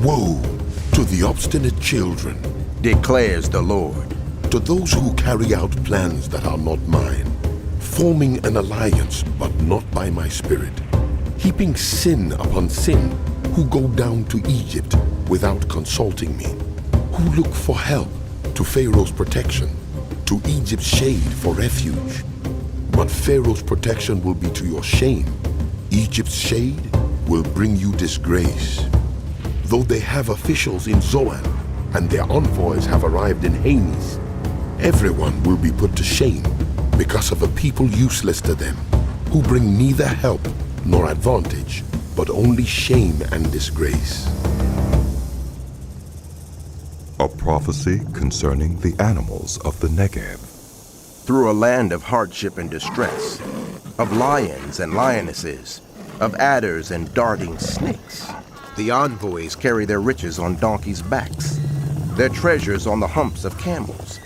Woe to the obstinate children, declares the Lord, to those who carry out plans that are not mine, forming an alliance but not by my spirit, heaping sin upon sin, who go down to Egypt without consulting me, who look for help to Pharaoh's protection, to Egypt's shade for refuge. But Pharaoh's protection will be to your shame. Egypt's shade will bring you disgrace. Though they have officials in Zoan, and their envoys have arrived in Hades, everyone will be put to shame because of a people useless to them, who bring neither help nor advantage, but only shame and disgrace. A prophecy concerning the animals of the Negev. Through a land of hardship and distress, of lions and lionesses, of adders and darting snakes, the envoys carry their riches on donkeys' backs, their treasures on the humps of camels,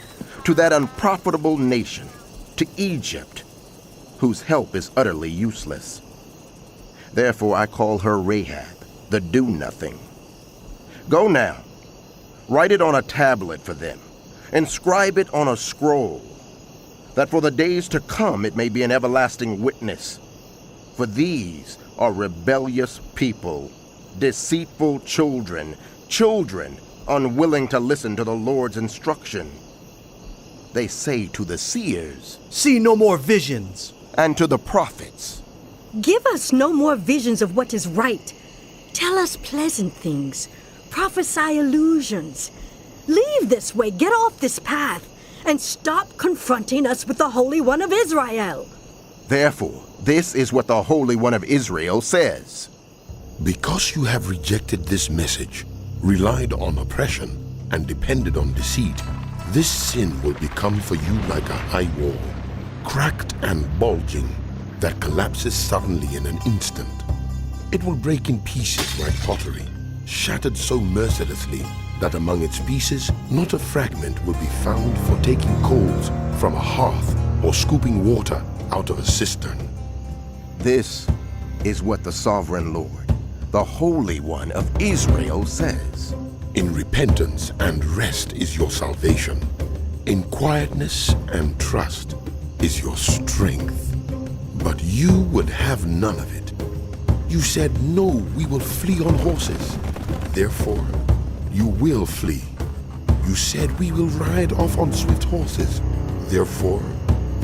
to that unprofitable nation, to Egypt, whose help is utterly useless. Therefore I call her Rahab, the do-nothing. Go now, write it on a tablet for them, inscribe it on a scroll, that for the days to come it may be an everlasting witness. For these are rebellious people, deceitful children, children unwilling to listen to the Lord's instruction. They say to the seers, "See no more visions," and to the prophets, "Give us no more visions of what is right. Tell us pleasant things. Prophesy illusions. Leave this way, get off this path, and stop confronting us with the Holy One of Israel." Therefore, this is what the Holy One of Israel says. Because you have rejected this message, relied on oppression, and depended on deceit, this sin will become for you like a high wall, cracked and bulging, that collapses suddenly in an instant. It will break in pieces like pottery, shattered so mercilessly that among its pieces not a fragment will be found for taking coals from a hearth or scooping water out of a cistern. This is what the Sovereign Lord, the Holy One of Israel, says. In repentance and rest is your salvation. In quietness and trust is your strength. But you would have none of it. You said, "No, we will flee on horses." Therefore, you will flee. You said, "We will ride off on swift horses." Therefore,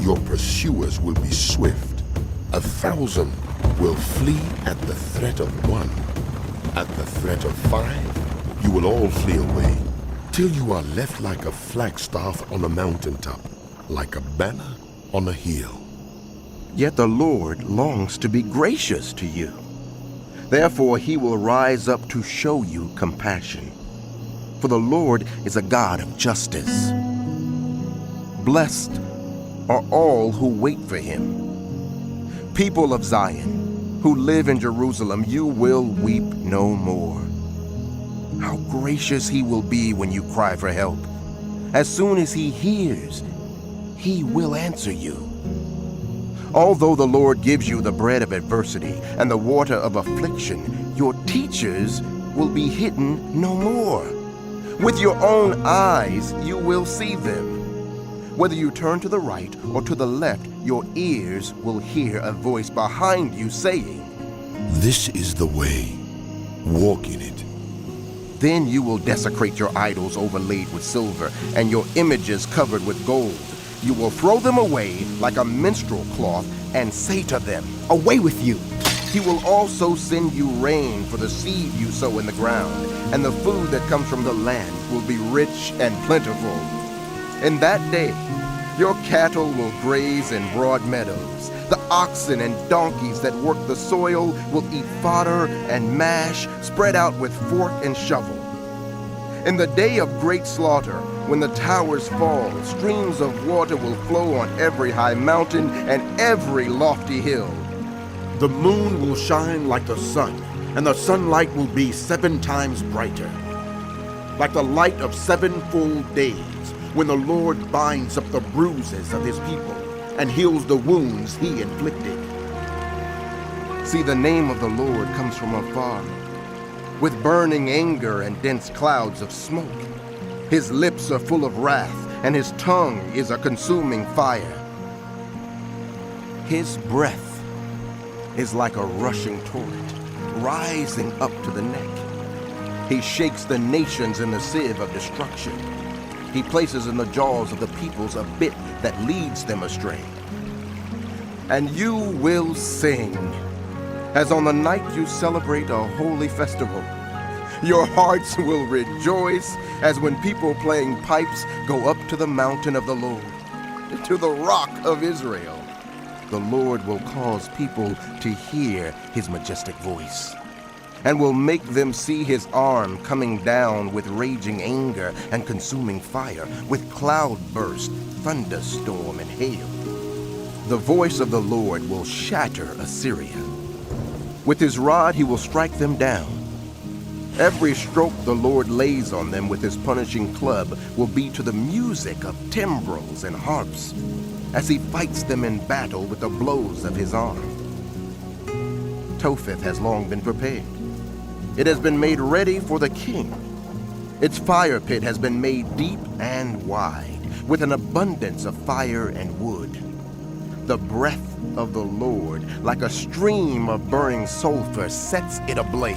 your pursuers will be swift. 1,000 will flee at the threat of one. At the threat of 5, you will all flee away, till you are left like a flagstaff on a mountaintop, like a banner on a hill. Yet the Lord longs to be gracious to you. Therefore he will rise up to show you compassion. For the Lord is a God of justice. Blessed are all who wait for him. People of Zion, who live in Jerusalem, you will weep no more. How gracious he will be when you cry for help. As soon as he hears, he will answer you. Although the Lord gives you the bread of adversity and the water of affliction, your teachers will be hidden no more. With your own eyes you will see them. Whether you turn to the right or to the left, your ears will hear a voice behind you saying, "This is the way. Walk in it." Then you will desecrate your idols overlaid with silver and your images covered with gold. You will throw them away like a minstrel cloth and say to them, "Away with you." He will also send you rain for the seed you sow in the ground, and the food that comes from the land will be rich and plentiful. In that day, your cattle will graze in broad meadows. The oxen and donkeys that work the soil will eat fodder and mash spread out with fork and shovel. In the day of great slaughter, when the towers fall, streams of water will flow on every high mountain and every lofty hill. The moon will shine like the sun, and the sunlight will be 7 times brighter, like the light of 7 full days, when the Lord binds up the bruises of his people and heals the wounds he inflicted. See, the name of the Lord comes from afar, with burning anger and dense clouds of smoke. His lips are full of wrath, and his tongue is a consuming fire. His breath is like a rushing torrent, rising up to the neck. He shakes the nations in the sieve of destruction. He places in the jaws of the peoples a bit that leads them astray. And you will sing, as on the night you celebrate a holy festival. Your hearts will rejoice as when people playing pipes go up to the mountain of the Lord, to the rock of Israel. The Lord will cause people to hear his majestic voice, and will make them see his arm coming down with raging anger and consuming fire, with cloudburst, thunderstorm, and hail. The voice of the Lord will shatter Assyria. With his rod he will strike them down. Every stroke the Lord lays on them with his punishing club will be to the music of timbrels and harps, as he fights them in battle with the blows of his arm. Topheth has long been prepared. It has been made ready for the king. Its fire pit has been made deep and wide, with an abundance of fire and wood. The breath of the Lord, like a stream of burning sulfur, sets it ablaze.